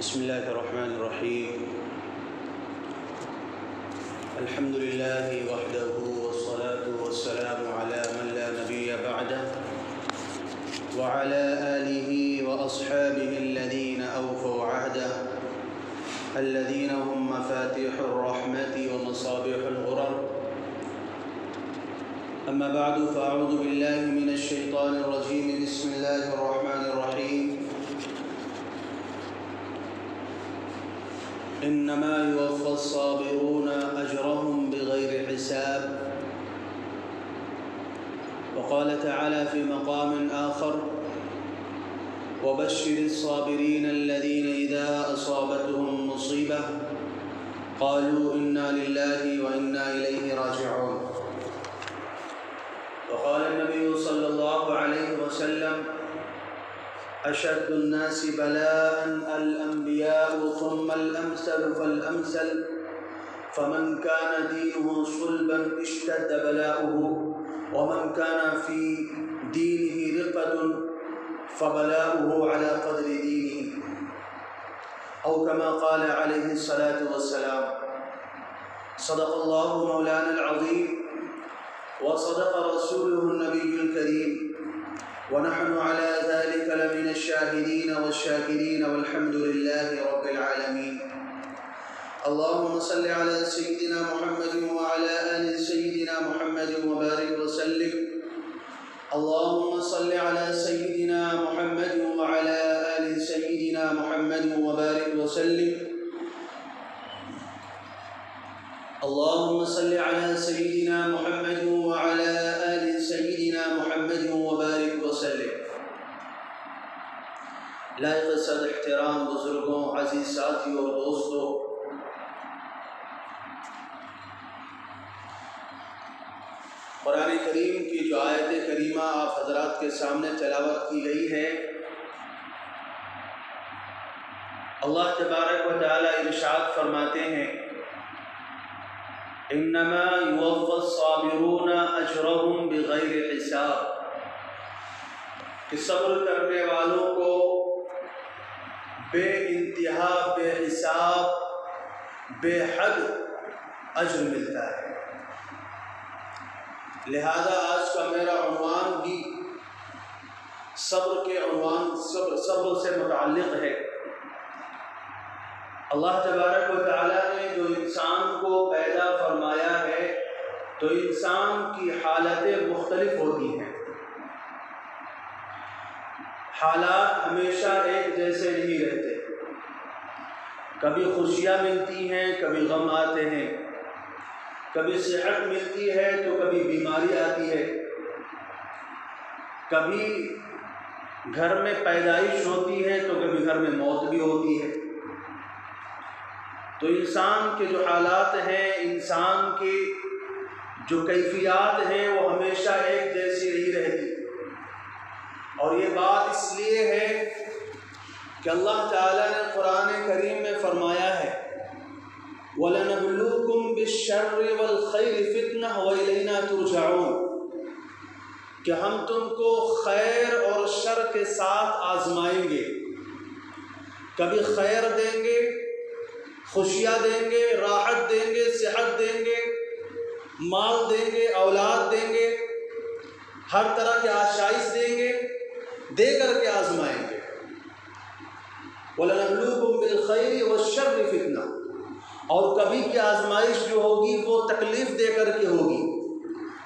بسم الله الرحمن الرحيم. الحمد لله وحده والصلاة والسلام على من لا نبي بعده وعلى آله وأصحابه الذين أوفوا عهده الذين هم مفاتيح الرحمة ومصابيح الغرر. أما بعد فأعوذ بالله من الشيطان الرجيم. بسم الله الرحمن الرحيم. إنما يوفى الصابرون أجرهم بغير حساب. وقال تعالى في مقام آخر: وبشر الصابرين الذين إذا أصابتهم مصيبة قالوا إنا لله وإنا إليه راجعون. وقال النبي صلى الله عليه وسلم: أشد الناس بلاء الأنبياء ثم الأمثل فالأمثل فمن كان دينه صلبا اشتد بلاؤه ومن كان في دينه رقة فبلاؤه على قدر دينه، أو كما قال عليه الصلاة والسلام. صدق الله مولانا العظيم وصدق رسوله النبي الكريم، ونحن على ذلك لمن الشاهدين والشاكرين والحمد لله رب العالمين. اللهم صل على سيدنا محمد وعلى آل سيدنا محمد وبارك وسلم. اللهم صل على سيدنا محمد وعلى آل سيدنا محمد وبارك وسلم. اللهم صل على سيدنا محمد وعلى آل سيدنا محمد وبارك وسلم. لائق صد احترام بزرگوں، عزیز ساتھیوں اور دوستوں، قرآن کریم کی جو آیت کریمہ آپ حضرات کے سامنے تلاوت کی گئی ہے، اللہ تبارک و تعالی ارشاد فرماتے ہیں: انما یوفی الصابرون اجرهم بغیر حساب، کہ صبر کرنے والوں کو بے انتہا، بے حساب، بے حد اجر ملتا ہے۔ لہذا آج کا میرا عنوان بھی صبر کے عنوان صبر سے متعلق ہے۔ اللہ تبارک و تعالیٰ نے جو انسان کو پیدا فرمایا ہے تو انسان کی حالتیں مختلف ہوتی ہیں۔ حالات ہمیشہ ایک جیسے نہیں رہتے، کبھی خوشیاں ملتی ہیں، کبھی غم آتے ہیں، کبھی صحت ملتی ہے تو کبھی بیماری آتی ہے، کبھی گھر میں پیدائش ہوتی ہے تو کبھی گھر میں موت بھی ہوتی ہے۔ تو انسان کے جو حالات ہیں، انسان کی جو کیفیات ہیں، وہ ہمیشہ ایک جیسی نہیں رہتی۔ اور یہ بات اس لیے ہے کہ اللہ تعالیٰ نے قرآن کریم میں فرمایا ہے: وَلَنَبْلُوكُمْ بِالشَّرِّ وَالْخَيْرِ فِتْنَةً وَإِلَيْنَا تُرْجَعُونَ، کہ ہم تم کو خیر اور شر کے ساتھ آزمائیں گے۔ کبھی خیر دیں گے، خوشیاں دیں گے، راحت دیں گے، صحت دیں گے، مال دیں گے، اولاد دیں گے، ہر طرح کے آشائش دیں گے، دے کر کے آزمائیں گے۔ وَلَنَبْلُوكُمْ بِالْخَيْرِ وَالشَّرِّ فِتْنَةً، اور کبھی کی آزمائش جو ہوگی وہ تکلیف دے کر کے ہوگی،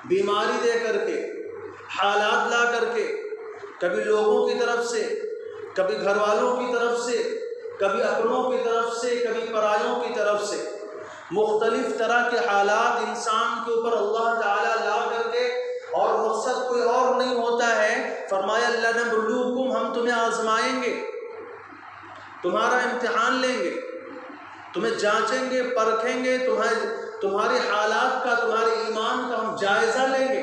بیماری دے کر کے، حالات لا کر کے، کبھی لوگوں کی طرف سے، کبھی گھر والوں کی طرف سے، کبھی اپنوں کی طرف سے، کبھی پرایوں کی طرف سے، مختلف طرح کے حالات انسان کے اوپر اللہ تعالیٰ لا کر کے، اور مقصد کوئی اور نہیں ہوتا ہے۔ فرمایا: لَنَبْلُوكُمْ، ہم تمہیں آزمائیں گے، تمہارا امتحان لیں گے، تمہیں جانچیں گے، پرکھیں گے، تمہاری حالات کا، تمہارے ایمان کا ہم جائزہ لیں گے،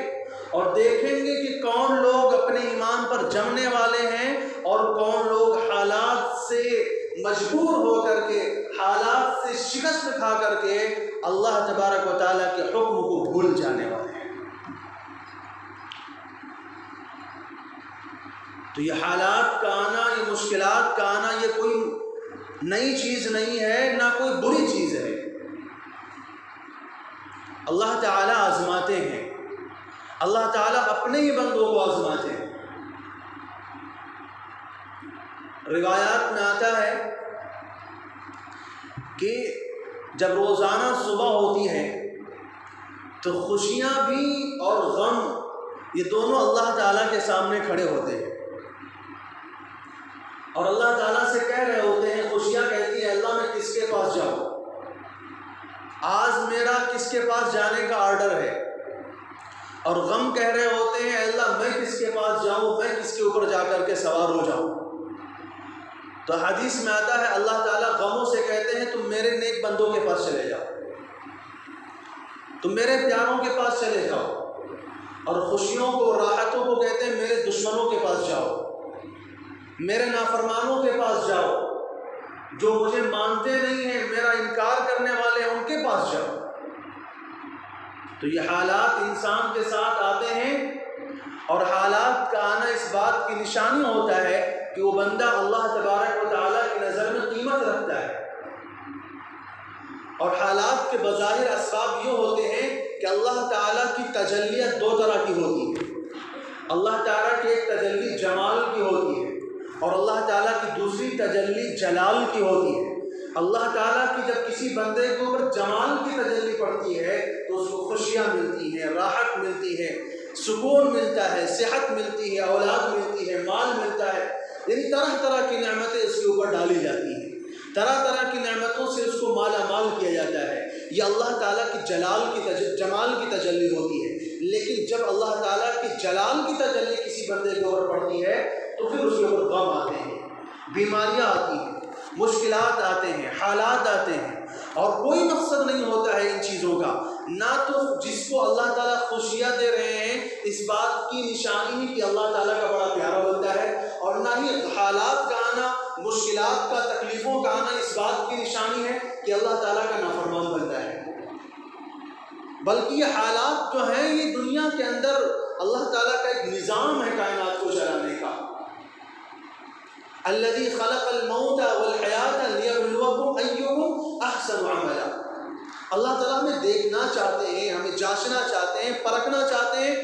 اور دیکھیں گے کہ کون لوگ اپنے ایمان پر جمنے والے ہیں اور کون لوگ حالات سے مجبور ہو کر کے، حالات سے شکست کھا کر کے اللہ تبارک و تعالیٰ کے حکم کو بھول جانے والے ہیں۔ تو یہ حالات کا آنا، یہ مشکلات کا آنا، یہ کوئی نئی چیز نہیں ہے، نہ کوئی بری چیز ہے۔ اللہ تعالیٰ آزماتے ہیں، اللہ تعالیٰ اپنے ہی بندوں کو آزماتے ہیں۔ روایات میں آتا ہے کہ جب روزانہ صبح ہوتی ہے تو خوشیاں بھی اور غم یہ دونوں اللہ تعالیٰ کے سامنے کھڑے ہوتے ہیں، اور اللہ تعالیٰ سے کہہ رہے ہوتے ہیں، خوشیاں کہتی ہیں اللہ میں کس کے پاس جاؤں، آج میرا کس کے پاس جانے کا آرڈر ہے، اور غم کہہ رہے ہوتے ہیں اللہ میں کس کے پاس جاؤں، میں کس کے اوپر جا کر کے سوار ہو جاؤں۔ تو حدیث میں آتا ہے اللہ تعالیٰ غموں سے کہتے ہیں تم میرے نیک بندوں کے پاس چلے جاؤ، تم میرے پیاروں کے پاس چلے جاؤ، اور خوشیوں کو راحتوں کو کہتے ہیں میرے دشمنوں کے پاس جاؤ، میرے نافرمانوں کے پاس جاؤ، جو مجھے مانتے نہیں ہیں، میرا انکار کرنے والے ہیں، ان کے پاس جاؤ۔ تو یہ حالات انسان کے ساتھ آتے ہیں، اور حالات کا آنا اس بات کی نشانی ہوتا ہے کہ وہ بندہ اللہ تبارک و تعالیٰ کی نظر میں قیمت رکھتا ہے۔ اور حالات کے بظاہر اسباب یہ ہوتے ہیں کہ اللہ تعالیٰ کی تجلیت دو طرح کی ہوتی ہے، اللہ تعالیٰ کی ایک تجلی جمال کی ہوتی ہے، اور اللہ تعالیٰ کی دوسری تجلی جلال کی ہوتی ہے۔ اللہ تعالیٰ کی جب کسی بندے کے اوپر جمال کی تجلی پڑتی ہے تو اس کو خوشیاں ملتی ہیں، راحت ملتی ہے، سکون ملتا ہے، صحت ملتی ہے، اولاد ملتی ہے، مال ملتا ہے، یعنی طرح طرح کی نعمتیں اس کے اوپر ڈالی جاتی ہیں، طرح طرح کی نعمتوں سے اس کو مالا مال کیا جاتا ہے۔ یہ اللہ تعالیٰ کی جمال کی تجلی ہوتی ہے۔ لیکن جب اللہ تعالیٰ کی جلال کی تجلی کسی بندے کے اوپر پڑتی ہے تو پھر اس کے اوپر غم آتے ہیں، بیماریاں آتی ہیں، مشکلات آتے ہیں، حالات آتے ہیں، اور کوئی مقصد نہیں ہوتا ہے ان چیزوں کا، نہ تو جس کو اللہ تعالیٰ خوشیاں دے رہے ہیں اس بات کی نشانی ہی کہ اللہ تعالیٰ کا بڑا پیارا بنتا ہے، اور نہ ہی حالات کا آنا، مشکلات کا، تکلیفوں کا آنا اس بات کی نشانی ہے کہ اللہ تعالیٰ کا نافرمان بنتا ہے۔ بلکہ یہ حالات جو ہیں یہ دنیا کے اندر اللہ تعالیٰ کا ایک نظام ہے کائنات کو چلانے کا۔ الذی خلق الموت والحیات لیبلوکم ایکم احسن عملا۔ اللہ تعالیٰ ہمیں دیکھنا چاہتے ہیں، ہمیں جانچنا چاہتے ہیں، پرکھنا چاہتے ہیں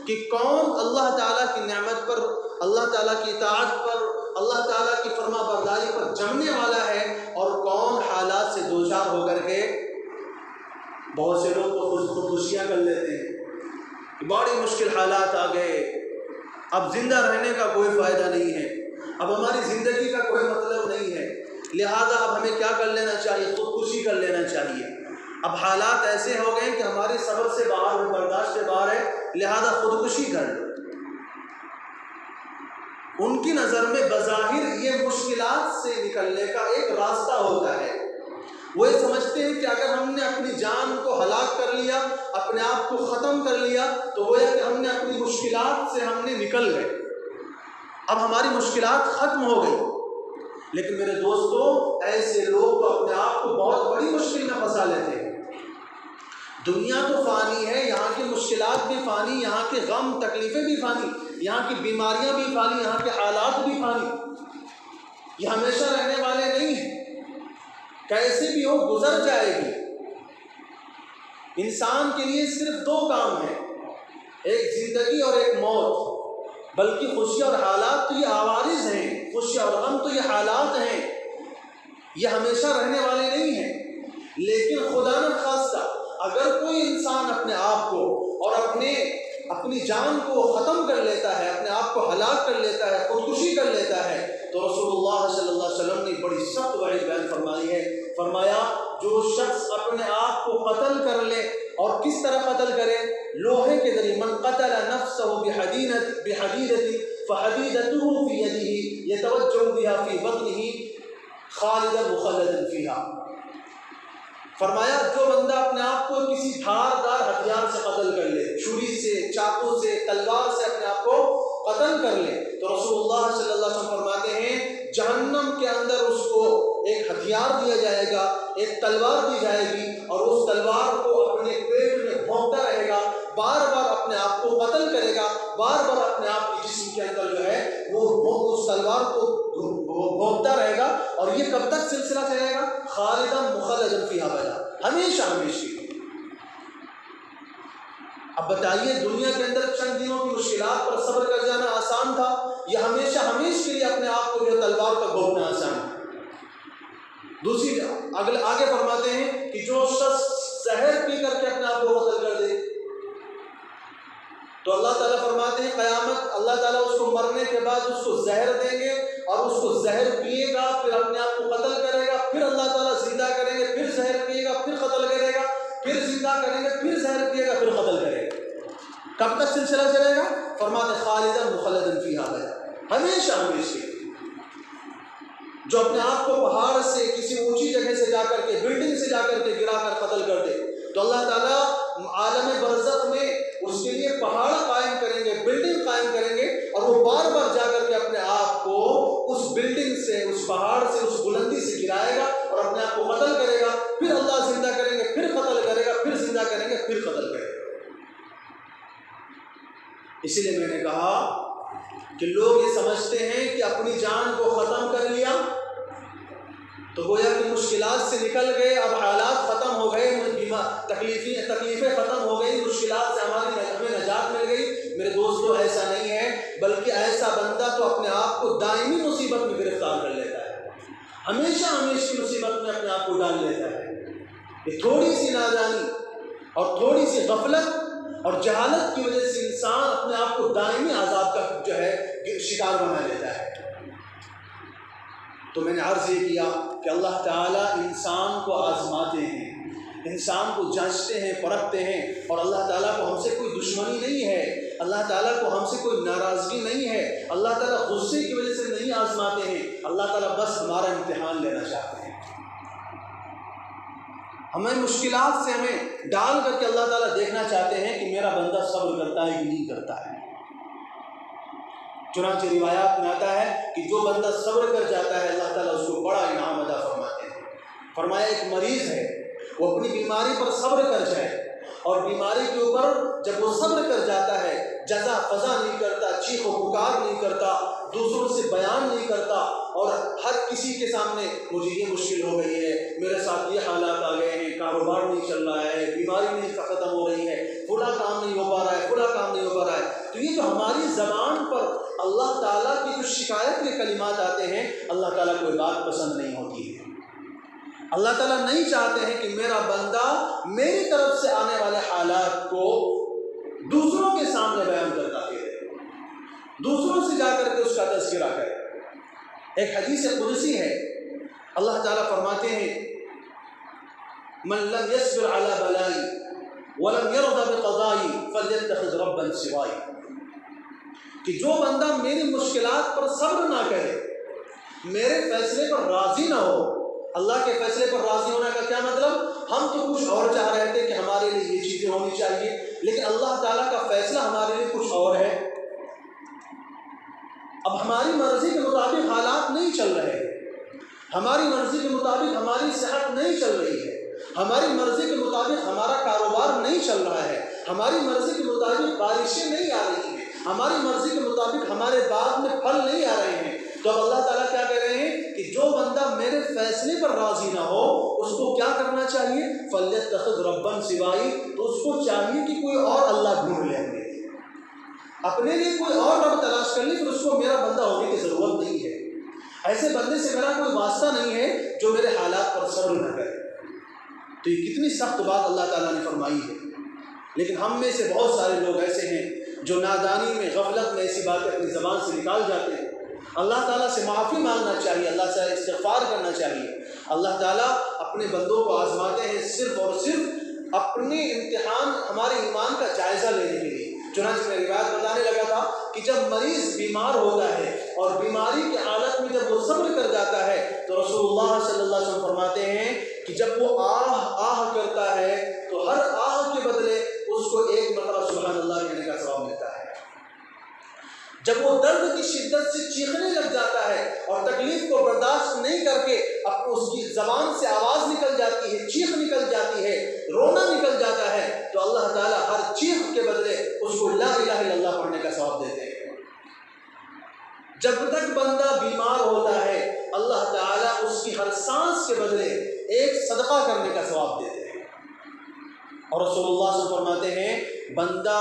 کہ کون اللہ تعالیٰ کی نعمت پر، اللہ تعالیٰ کی اطاعت پر، اللہ تعالیٰ کی فرما برداری پر جمنے والا ہے، اور کون حالات سے دوچار ہو کر کے، بہت سے لوگ تو خودکشیاں کر لیتے ہیں کہ بڑی مشکل حالات آ گئے، اب زندہ رہنے کا کوئی فائدہ نہیں ہے، اب ہماری زندگی کا کوئی مطلب نہیں ہے، لہٰذا اب ہمیں کیا کر لینا چاہیے، خودکشی کر لینا چاہیے۔ اب حالات ایسے ہو گئے کہ ہمارے صبر سے باہر ہے، برداشت سے باہر ہے، لہذا خودکشی کر لو۔ ان کی نظر میں بظاہر یہ مشکلات سے نکلنے کا ایک راستہ ہوتا ہے۔ وہ یہ سمجھتے ہیں کہ اگر ہم نے اپنی جان کو ہلاک کر لیا، اپنے آپ کو ختم کر لیا، تو گویا کہ ہم نے اپنی مشکلات سے ہم نے نکل گئے، اب ہماری مشکلات ختم ہو گئی۔ لیکن میرے دوستو، ایسے لوگ تو اپنے آپ کو بہت بڑی مشکل میں پھنسا لیتے ہیں۔ دنیا تو فانی ہے، یہاں کی مشکلات بھی فانی، یہاں کے غم تکلیفیں بھی فانی، یہاں کی بیماریاں بھی فانی، یہاں کے حالات بھی فانی، یہ ہمیشہ رہنے والے نہیں ہیں، کیسے بھی ہو گزر جائے گی۔ انسان کے لیے صرف دو کام ہیں، ایک زندگی اور ایک موت، بلکہ خوشی اور حالات تو یہ عوارض ہیں، خوشی اور غم تو یہ حالات ہیں، یہ ہمیشہ رہنے والے نہیں ہیں۔ لیکن خدا نخواستہ اگر کوئی انسان اپنے آپ کو اور اپنی جان کو ختم کر لیتا ہے، اپنے آپ کو ہلاک کر لیتا ہے، خودکشی کر لیتا ہے، تو رسول اللہ صلی اللہ علیہ وسلم نے بڑی سخت وعید بیان فرمائی ہے۔ فرمایا جو شخص اپنے آپ کو قتل کر لے، اور کس طرح قتل کرے؟ لوہے کے ذریعے، من قتل نفسه بحدیدۃ فحدیدته فی یدہ یتوجہ بها فی بطنہ خالدا مخلدا فیہا۔ فرمایا جو بندہ اپنے آپ کو کسی دھاردار ہتھیار سے قتل کر لے، چھری سے، چاقو سے، تلوار سے اپنے آپ کو قتل کر لے، تو رسول اللہ صلی اللہ علیہ وسلم فرماتے ہیں جہنم کے اندر اس کو ایک ہتھیار دیا جائے گا، ایک تلوار دی جائے گی، اور اس تلوار کو اپنے پیٹ میں بھونکتا رہے گا، بار بار اپنے آپ کو قتل کرے گا، بار بار اپنے آپ کے جسم کے اندر جو ہے وہ اس تلوار کو بھوگتا رہے گا. اور یہ کب تک سلسلہ چلے گا؟ خالداً مخلداً فیہا ابدا، ہمیشہ ہمیشہ. اب بتائیے دنیا کے اندر چند دنوں کی مشکلات پر صبر کر جانا آسان تھا یا ہمیشہ ہمیشہ کے لیے اپنے آپ کو جو تلوار کا بھوگنا آسان ہے؟ دوسری آگے فرماتے ہیں کہ جو شخص زہر پی کر کے اپنے آپ کو قتل کر دے تو اللہ تعالیٰ فرماتے ہیں قیامت اللہ تعالیٰ اس کو مرنے کے بعد اس کو زہر دیں گے اور اس کو زہر پیے گا، پھر اپنے آپ کو قتل کرے گا، پھر اللہ تعالیٰ زندہ کریں گے، پھر زہر پیے گا، پھر قتل کرے گا، پھر زندہ کریں گے، پھر زہر پیے گا، پھر قتل کرے گا. کب تک سلسلہ چلے گا؟ فرماتے خالداً مخلداً فیہا ابدا، ہمیشہ ہمیشہ. جو اپنے آپ کو پہاڑ سے کسی اونچی جگہ سے جا کر کے بلڈنگ سے جا کر کے گرا کر قتل کر دے تو اللہ تعالیٰ عالم برزخ میں اس کے لیے پہاڑ قائم کریں گے، بلڈنگ قائم کریں گے، اور وہ بار بار جا کر کے اپنے آپ کو اس بلڈنگ سے، اس پہاڑ سے، اس بلندی سے گرائے گا اور اپنے آپ کو قتل کرے گا. پھر اللہ زندہ کریں گے، پھر قتل کرے گا، پھر زندہ کریں گے، پھر قتل کرے گا. اسی لیے میں نے کہا کہ لوگ یہ سمجھتے ہیں کہ اپنی جان کو ختم کر لیا تو گویا کہ مشکلات سے نکل گئے، اب حالات ختم ہو گئے، تکلیفیں ختم ہو گئی، مشکلات سے ہمیں نجات مل گئی. میرے دوستو ایسا نہیں ہے، بلکہ ایسا بندہ تو اپنے آپ کو دائمی مصیبت میں گرفتار کر لیتا ہے، ہمیشہ ہمیشہ کی مصیبت میں اپنے آپ کو ڈال لیتا ہے. یہ تھوڑی سی نادانی اور تھوڑی سی غفلت اور جہالت کی وجہ سے انسان اپنے آپ کو دائمی عذاب کا جو ہے شکار بنا لیتا ہے. تو میں نے عرض یہ کیا کہ اللہ تعالیٰ انسان کو آزماتے ہیں، انسان کو جانچتے ہیں، پرکھتے ہیں، اور اللہ تعالیٰ کو ہم سے کوئی دشمنی نہیں ہے، اللہ تعالیٰ کو ہم سے کوئی ناراضگی نہیں ہے، اللہ تعالیٰ غصے کی وجہ سے نہیں آزماتے ہیں، اللہ تعالیٰ بس ہمارا امتحان لینا چاہتے ہیں. ہمیں مشکلات سے ہمیں ڈال کر کے اللہ تعالیٰ دیکھنا چاہتے ہیں کہ میرا بندہ صبر کرتا ہے کہ نہیں کرتا ہے. چنانچہ روایات میں آتا ہے کہ جو بندہ صبر کر جاتا ہے اللہ تعالیٰ اس کو بڑا انعام عطا فرماتے ہیں. فرمایا ایک مریض ہے، وہ اپنی بیماری پر صبر کر جائے اور بیماری کے اوپر جب وہ صبر کر جاتا ہے، جزا فضا نہیں کرتا، چیخ و پکار نہیں کرتا، دوسروں سے بیان نہیں کرتا اور ہر کسی کے سامنے مجھے یہ مشکل ہو گئی ہے، میرے ساتھ یہ حالات آ گئے ہیں، کاروبار نہیں چل رہا ہے، بیماری نہیں ختم ہو رہی ہے، فلاں کام نہیں ہو پا رہا ہے، فلاں کام نہیں ہو پا رہا ہے. تو یہ جو ہماری زبان پر اللہ تعالیٰ کی جو شکایت کے کلمات آتے ہیں، اللہ تعالیٰ کو یہ بات پسند نہیں ہوتی ہے. اللہ تعالیٰ نہیں چاہتے ہیں کہ میرا بندہ میری طرف سے آنے والے حالات کو دوسروں کے سامنے بیان کرتا پھرے، دوسروں سے جا کر کے اس کا تذکرہ کرے. ایک حدیث قدسی ہے، اللہ تعالیٰ فرماتے ہیں من لم يصبر على بلائی ولم يرضى بقضائی فلیتخذ ربا سوائی، کہ جو بندہ میری مشکلات پر صبر نہ کرے، میرے فیصلے پر راضی نہ ہو. اللہ کے فیصلے پر راضی ہونے کا کیا مطلب؟ ہم تو کچھ اور چاہ رہے تھے کہ ہمارے لیے یہ چیزیں ہونی چاہیے، لیکن اللہ تعالیٰ کا فیصلہ ہمارے لیے کچھ اور ہے. اب ہماری مرضی کے مطابق حالات نہیں چل رہے، ہماری مرضی کے مطابق ہماری صحت نہیں چل رہی ہے، ہماری مرضی کے مطابق ہمارا کاروبار نہیں چل رہا ہے، ہماری مرضی کے مطابق بارشیں نہیں آ رہی ہیں، ہماری مرضی کے مطابق ہمارے باغ میں پھل نہیں آ رہے ہیں. تو اب اللہ تعالیٰ کیا کہہ رہے ہیں کہ جو بندہ میرے فیصلے پر راضی نہ ہو اس کو کیا کرنا چاہیے؟ فلیتخذ ربا سوائی، تو اس کو چاہیے کہ کوئی اور اللہ ڈھونڈ لے، اپنے لیے کوئی اور رب تلاش کر لے، پھر اس کو میرا بندہ ہونے کی ضرورت نہیں ہے. ایسے بندے سے میرا کوئی واسطہ نہیں ہے جو میرے حالات پر صبر نہ کرے. تو یہ کتنی سخت بات اللہ تعالیٰ نے فرمائی ہے. لیکن ہم میں سے بہت سارے لوگ ایسے ہیں جو نادانی میں، غفلت میں ایسی باتیں اپنی زبان سے نکال جاتے ہیں. اللہ تعالیٰ سے معافی مانگنا چاہیے، اللہ سے استغفار کرنا چاہیے. اللہ تعالیٰ اپنے بندوں کو آزماتے ہیں صرف اور صرف اپنے امتحان، ہمارے ایمان کا جائزہ لینے کے لیے. چنانچہ میں روایت بتانے لگا تھا کہ جب مریض بیمار ہوتا ہے اور بیماری کی حالت میں جب وہ صبر کر جاتا ہے تو رسول اللہ صلی اللہ علیہ وسلم فرماتے ہیں کہ جب وہ آہ کرتا ہے تو ہر آہ کے بدلے اس کو ایک مرتبہ سبحان اللہ کہنے کا ثواب ملتا ہے. جب وہ درد کی شدت سے چیخنے لگ جاتا ہے اور تکلیف کو برداشت نہیں کر کے اب اس کی زبان سے آواز نکل جاتی ہے، چیخ نکل جاتی ہے، رونا نکل جاتا ہے، تو اللہ تعالیٰ ہر چیخ کے بدلے اس کو لا الہ الا اللہ پڑھنے کا ثواب دیتے ہیں. جب تک بندہ بیمار ہوتا ہے نماز کے بدلے ایک صدقہ کرنے کا ثواب دیتے ہیں۔ اور رسول اللہ صلی اللہ علیہ وسلم فرماتے ہیں بندہ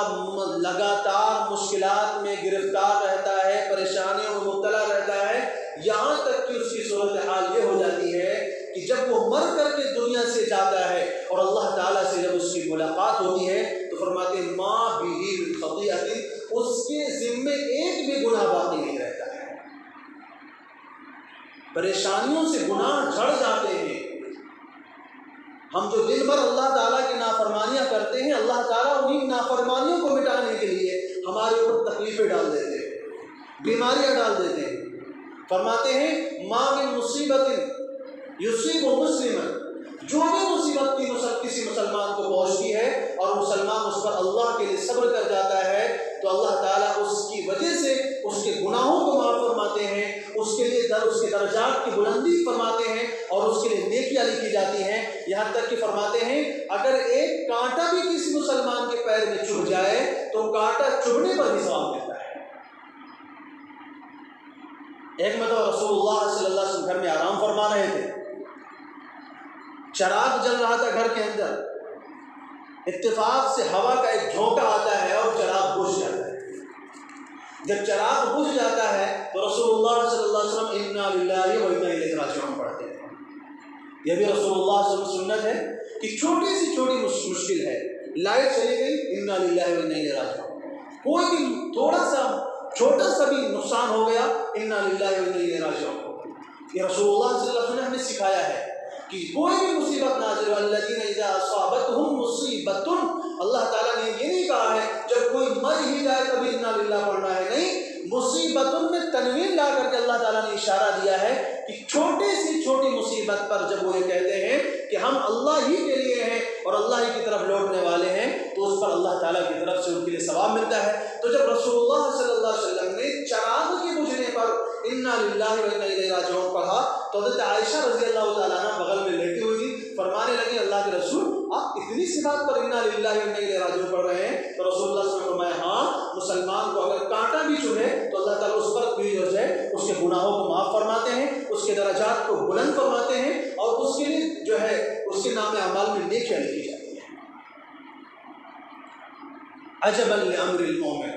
لگاتار مشکلات میں گرفتار رہتا ہے، پریشانیوں میں مبتلا رہتا ہے، یہاں تک کہ اس کی صورتحال یہ ہو جاتی ہے کہ جب وہ مر کر کے دنیا سے جاتا ہے اور اللہ تعالیٰ سے جب اس کی ملاقات ہوتی ہے تو فرماتے ہیں ما بہ من خطیئۃ، اس کے ذمے ایک بھی گناہ باقی نہیں رہتا ہے۔ پریشانیوں سے گناہ جھڑ جاتے ہیں۔ ہم جو دن بھر اللہ تعالیٰ کی نافرمانیاں کرتے ہیں، اللہ تعالیٰ انہیں نافرمانیوں کو مٹانے کے لیے ہمارے اوپر تکلیفیں ڈال دیتے ہیں، بیماریاں ڈال دیتے ہیں۔ فرماتے ہیں ما من مصیبت یصیب مسلما، جو بھی مصیبت کسی مسلمان کو پہنچتی ہے اور مسلمان اس پر اللہ کے لیے صبر کر جاتا ہے تو اللہ تعالیٰ اس کی وجہ سے اس کے گناہوں کو معاف فرماتے ہیں، اس کے لیے اس کے درجات کی بلندی فرماتے ہیں اور اس کے لیے نیکیاں لکھی جاتی ہیں۔ یہاں تک کہ فرماتے ہیں اگر ایک کانٹا بھی کسی مسلمان کے پیر میں چبھ جائے تو کانٹا چبھنے پر بھی ثواب ملتا ہے۔ ایک مرتبہ رسول اللہ صلی اللہ علیہ وسلم گھر میں آرام فرما رہے تھے، چراغ جل رہا تھا گھر کے اندر، اتفاق سے ہوا کا ایک جھونکا آتا ہے اور چراغ بجھ جاتا ہے۔ جب چراغ بجھ جاتا ہے تو رسول اللہ صلی اللہ علیہ وسلم انا للہ و انا الیہ راجعون پڑھتے ہیں۔ یہ بھی رسول اللہ صلی اللہ علیہ وسلم سنت ہے کہ چھوٹی سی چھوٹی مشکل ہے، لائٹ چلی گئی انا للہ و انا الیہ راجعون، کوئی بھی چھوٹا سا بھی نقصان ہو گیا انا للہ و انا الیہ راجعون۔ یہ رسول اللہ صلی اللہ علیہ وسلم نے ہمیں سکھایا ہے کہ کوئی بھی مصیبت نازل والذین اذا اصابتهم مصیبت، اللہ تعالیٰ نے یہ نہیں کہا ہے جب کوئی مر ہی جائے تبھی انا للہ پڑھنا ہے، نہیں، مصیبت میں تنوین لا کر کے اللہ تعالیٰ نے اشارہ دیا ہے کہ چھوٹی سی چھوٹی مصیبت پر جب وہ یہ کہتے ہیں کہ ہم اللہ ہی کے لیے ہیں اور اللہ ہی کی طرف لوٹنے والے ہیں تو اس پر اللہ تعالیٰ کی طرف سے ان کے لیے ثواب ملتا ہے۔ تو جب رسول اللہ صلی اللہ علیہ وسلم نے چراغ کے بجھنے پر انا للہ و انا الیہ راجعون پڑھا تو حضرت عائشہ رضی اللہ تعالیٰ عنہ بغل میں لیٹی ہوئی تھی، فرمانے لگی اللہ کے رسول آپ اتنی سی بات پر انا للہ و انا الیہ راجعون پڑھ رہے ہیں؟ تو رسول اللہ صلی اللہ علیہ وسلم نے فرمایا ہاں، مسلمان کو اگر کانٹا بھی چبھے تو اللہ تعالیٰ اس پر بھی جو ہے اس کے گناہوں کو معاف فرماتے ہیں، اس کے درجات کو بلند فرماتے ہیں اور اس کے لیے جو ہے اس کے نام اعمال میں نیکیاں لکھی جاتی ہیں۔ عجبا لامر المومن،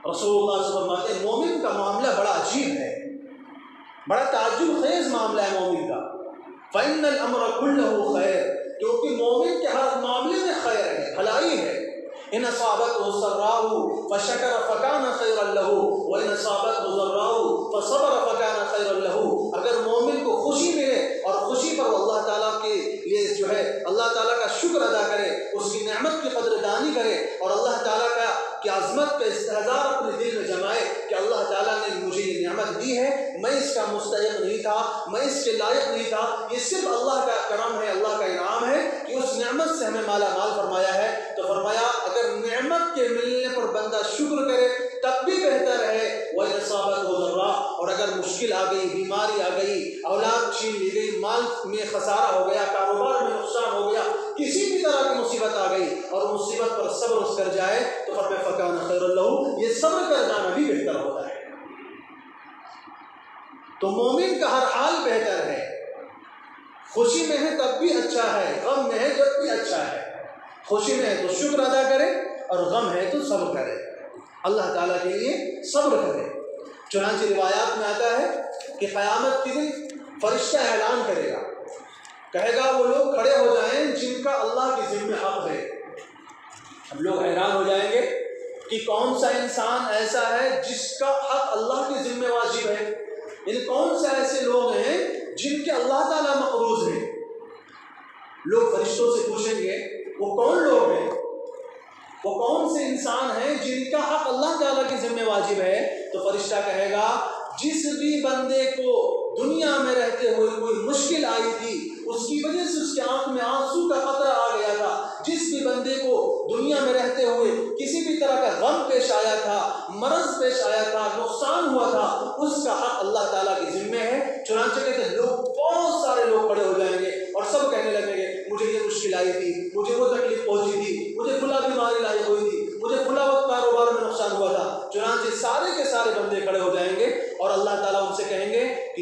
رسول اللہ صلی اللہ علیہ وسلم فرماتے ہیں مومن کا معاملہ بڑا عجیب ہے، بڑا تعجب خیز معاملہ ہے مومن کا۔ فإن الأمر كله خیر، کیونکہ مومن کے ہر معاملے میں خیر ہے، بھلائی ہے۔ ان اصابته سراء فشکر فکان خیرا له وان اصابته ضراء فصبر فکان خیرا له، اگر مومن کو خوشی ملے اور خوشی پر اللہ تعالیٰ کے لیے جو ہے اللہ تعالیٰ کا شکر ادا کرے، اس کی نعمت کی قدردانی کرے اور اللہ تعالیٰ کی عظمت کا استحضار اپنے دل میں جمائے کہ اللہ تعالیٰ نے مجھے یہ نعمت دی ہے، میں اس کا مستحق نہیں تھا، میں اس کے لائق نہیں تھا، یہ صرف اللہ کا کرم ہے، اللہ کا انعام ہے کہ اس نعمت سے ہمیں مالا مال فرمایا ہے۔ تو فرمایا اگر نعمت کے ملنے پر بندہ شکر کرے تب بھی بہتر ہے، وَإِنْ أَصَابَتْهُ ضَرَّاءٌ، اور اگر مشکل آ گئی، بیماری آ گئی، اولاد چھین لی گئی، مال میں خسارہ ہو گیا، کاروبار میں نقصان ہو گیا، کسی بھی طرح کی مصیبت آ گئی اور مصیبت پر صبر اس کر جائے تو فرمایا فَكَانَ خَيْرًا لَهُ، یہ صبر کر جانا بھی بہتر ہوتا ہے۔ تو مومن کا ہر حال بہتر ہے، خوشی میں ہے تب بھی اچھا ہے، غم میں ہے جب بھی اچھا ہے، خوشی میں ہے تو شکر ادا کرے اور غم ہے تو صبر کرے، اللہ تعالیٰ کے لیے صبر کرے۔ چنانچہ روایات میں آتا ہے کہ قیامت کے دن فرشتہ اعلان کرے گا، کہے گا وہ لوگ کھڑے ہو جائیں جن کا اللہ کے ذمہ حق ہے۔ ہم لوگ حیران ہو جائیں گے کہ کون سا انسان ایسا ہے جس کا حق اللہ کے ذمہ واجب ہے، یعنی کون سے ایسے لوگ ہیں جن کے اللہ تعالیٰ مقروض ہیں۔ لوگ فرشتوں سے پوچھیں گے وہ کون لوگ ہیں، وہ کون سے انسان ہیں جن کا حق اللہ تعالیٰ کے ذمہ واجب ہے؟ تو فرشتہ کہے گا جس بھی بندے کو دنیا میں رہتے ہوئے کوئی مشکل آئی تھی، اس کی وجہ سے اس کے آنکھ میں آنسو کا قطرہ آ گیا تھا، جس بھی بندے کو دنیا میں رہتے ہوئے کسی بھی طرح کا غم پیش آیا تھا، مرض پیش آیا تھا، نقصان ہوا تھا، اس کا حق اللہ تعالیٰ کے ذمہ ہے۔ چنانچہ کہتے ہیں لوگ بہت سارے لوگ کھڑے ہو جائیں گے اور سب کہنے لگیں گے مجھے یہ مشکل آئی تھی، مجھے وہ تکلیف پہنچی تھی، مجھے فلاں بیماری لاحق ہوئی تھی، مجھے فلاں وقت کاروبار میں نقصان ہوا تھا۔ چنانچہ سارے کے سارے بندے کھڑے ہو جائیں گے اور اللہ تعالیٰ ان سے کہیں گے کہ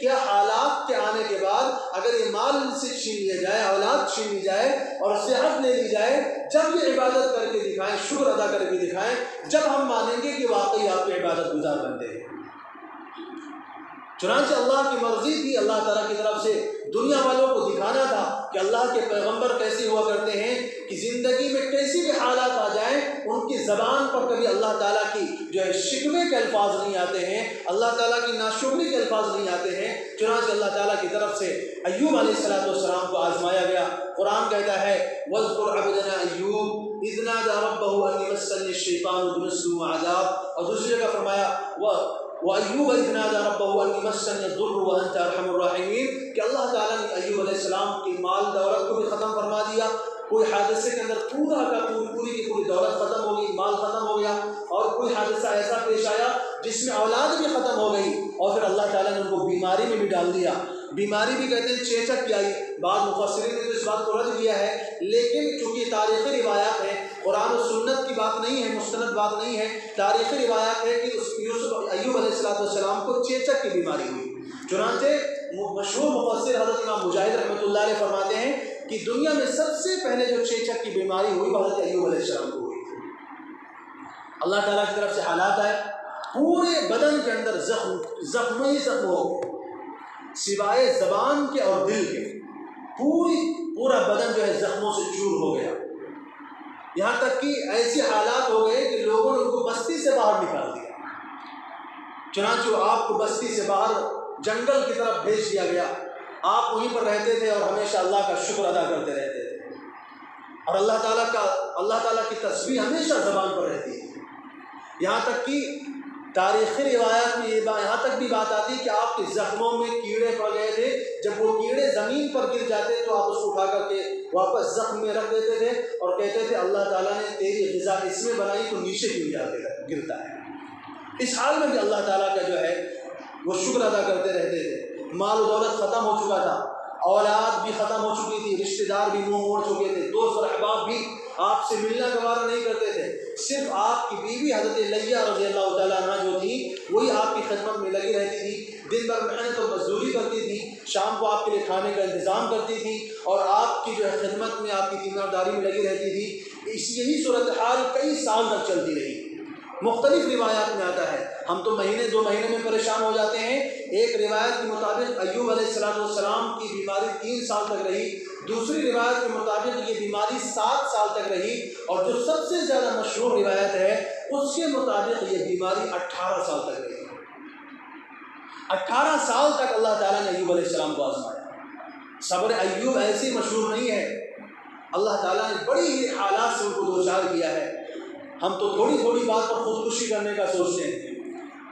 کیا حالات کے آنے کے بعد اگر یہ مال سے چھین لیا جائے، اولاد چھین لی جائے اور صحت لے لی جائے، جب یہ عبادت کر کے دکھائیں، شکر ادا کر کے دکھائیں، جب ہم مانیں گے کہ واقعی آپ کے عبادت گزار بنتے ہیں۔ چنانچہ اللہ کی مرضی تھی، اللہ تعالیٰ کی طرف سے دنیا والوں کو دکھانا تھا کہ اللہ کے پیغمبر کیسے ہوا کرتے ہیں کہ زندگی میں کیسی بھی حالات آ جائیں ان کی زبان پر کبھی اللہ تعالیٰ کی جو ہے شکوے کے الفاظ نہیں آتے ہیں، اللہ تعالیٰ کی ناشکری کے الفاظ نہیں آتے ہیں۔ چنانچہ اللہ تعالیٰ کی طرف سے ایوب علیہ السلام کو آزمایا گیا۔ قرآن کہتا ہے وَاذْكُرْ عَبْدَنَا أَيُّوبَ إِذْ نَادَىٰ رَبَّهُ أَنِّي مَسَّنِيَ الشَّيْطَانُ بِنُصْبٍ وَعَذَابٍ، اور دوسری جگہ فرمایا وَأَيُّوبَ إِذْ نَادَىٰ رَبَّهُ أَنِّي مَسَّنِيَ الضُّرُّ وَأَنْتَ أَرْحَمُ الرَّاحِمِينَ کہ اللہ تعالیٰ نے ایوب علیہ السلام کی مال دولت کو بھی ختم فرما دیا۔ کوئی حادثے کے اندر پورا کا پوری کی پوری دولت ختم ہو گئی، مال ختم ہو گیا، اور کوئی حادثہ ایسا پیش آیا جس میں اولاد بھی ختم ہو گئی، اور پھر اللہ تعالیٰ نے ان کو بیماری میں بھی ڈال دیا۔ بیماری بھی کہتے ہیں چیچک کی آئی، بعض مفسرین نے تو اس بات کو رد کیا ہے، لیکن چونکہ تاریخی روایات ہیں، قرآن و سنت کی بات نہیں ہے، مستند بات نہیں ہے، تاریخی روایات ہے کہ ایوب علیہ السلام کو چیچک کی بیماری ہوئی۔ چنانچہ مشہور مفسر حضرت امام مجاہد رحمۃ اللہ علیہ فرماتے ہیں کہ دنیا میں سب سے پہلے جو چیچک کی بیماری ہوئی وہ حضرت ایوب علیہ السلام کو ہوئی۔ اللہ تعالیٰ کی طرف سے حالات آئے، پورے بدن کے اندر زخم ہی زخم ہو، سوائے زبان کے اور دل کے، پورا بدن جو ہے زخموں سے چور ہو گیا، یہاں تک کہ ایسے حالات ہو گئے کہ لوگوں نے ان کو بستی سے باہر نکال دیا۔ چنانچہ وہ آپ کو بستی سے باہر جنگل کی طرف بھیج دیا گیا، آپ وہیں پر رہتے تھے اور ہمیشہ اللہ کا شکر ادا کرتے رہتے تھے، اور اللہ تعالیٰ کی تسبیح ہمیشہ زبان پر رہتی ہے۔ یہاں تک کہ تاریخی روایات میں یہاں تک بھی بات آتی ہے کہ آپ کے زخموں میں کیڑے پڑ گئے تھے، جب وہ کیڑے زمین پر گر جاتے تو آپ اس کو اٹھا کر کے واپس زخم میں رکھ دیتے تھے اور کہتے تھے اللہ تعالیٰ نے تیری غذا اس میں بنائی تو نیچے گرتا ہے۔ اس حال میں بھی اللہ تعالیٰ کا جو ہے وہ شکر ادا کرتے رہتے تھے۔ مال و دولت ختم ہو چکا تھا، اولاد بھی ختم ہو چکی تھی، رشتہ دار بھی منہ موڑ چکے تھے، دوست اور احباب بھی آپ سے ملنا گوارا نہیں کرتے تھے، صرف آپ کی بیوی حضرت لیہ رضی اللہ تعالیٰ عنہ جو تھی وہی آپ کی خدمت میں لگی رہتی تھی، دن بھر محنت اور مزدوری کرتی تھی، شام کو آپ کے لیے کھانے کا انتظام کرتی تھی اور آپ کی جو ہے خدمت میں، آپ کی تیمارداری میں لگی رہتی تھی۔ یہی صورتحال کئی سال تک چلتی رہی۔ مختلف روایات میں آتا ہے، ہم تو مہینے 2 مہینے میں پریشان ہو جاتے ہیں۔ ایک روایت کے مطابق ایوب علیہ السلام کی بیماری 3 سال تک رہی، دوسری روایت کے مطابق یہ بیماری 7 سال تک رہی، اور جو سب سے زیادہ مشہور روایت ہے اس کے مطابق یہ بیماری 18 سال تک رہی۔ 18 سال تک اللہ تعالیٰ نے ایوب علیہ السلام کو آزمایا۔ صبر ایوب ایسی مشہور نہیں ہے، اللہ تعالیٰ نے بڑی ہی حالات سے ان کو دوچار کیا ہے۔ ہم تو تھوڑی تھوڑی بات پر خودکشی کرنے کا سوچتے ہیں،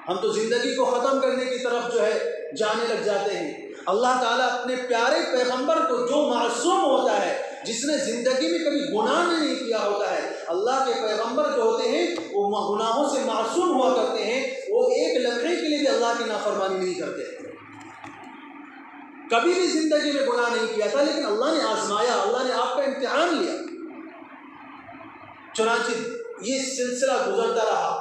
ہم تو زندگی کو ختم کرنے کی طرف جو ہے جانے لگ جاتے ہیں۔ اللہ تعالیٰ اپنے پیارے پیغمبر کو، جو معصوم ہوتا ہے، جس نے زندگی میں کبھی گناہ نہیں کیا ہوتا ہے، اللہ کے پیغمبر جو ہوتے ہیں وہ گناہوں سے معصوم ہوا کرتے ہیں، وہ ایک لمحے کے لیے بھی اللہ کی نافرمانی نہیں کرتے، کبھی بھی زندگی میں گناہ نہیں کیا تھا، لیکن اللہ نے آزمایا، اللہ نے آپ کا امتحان لیا۔ چنانچہ یہ سلسلہ گزرتا رہا۔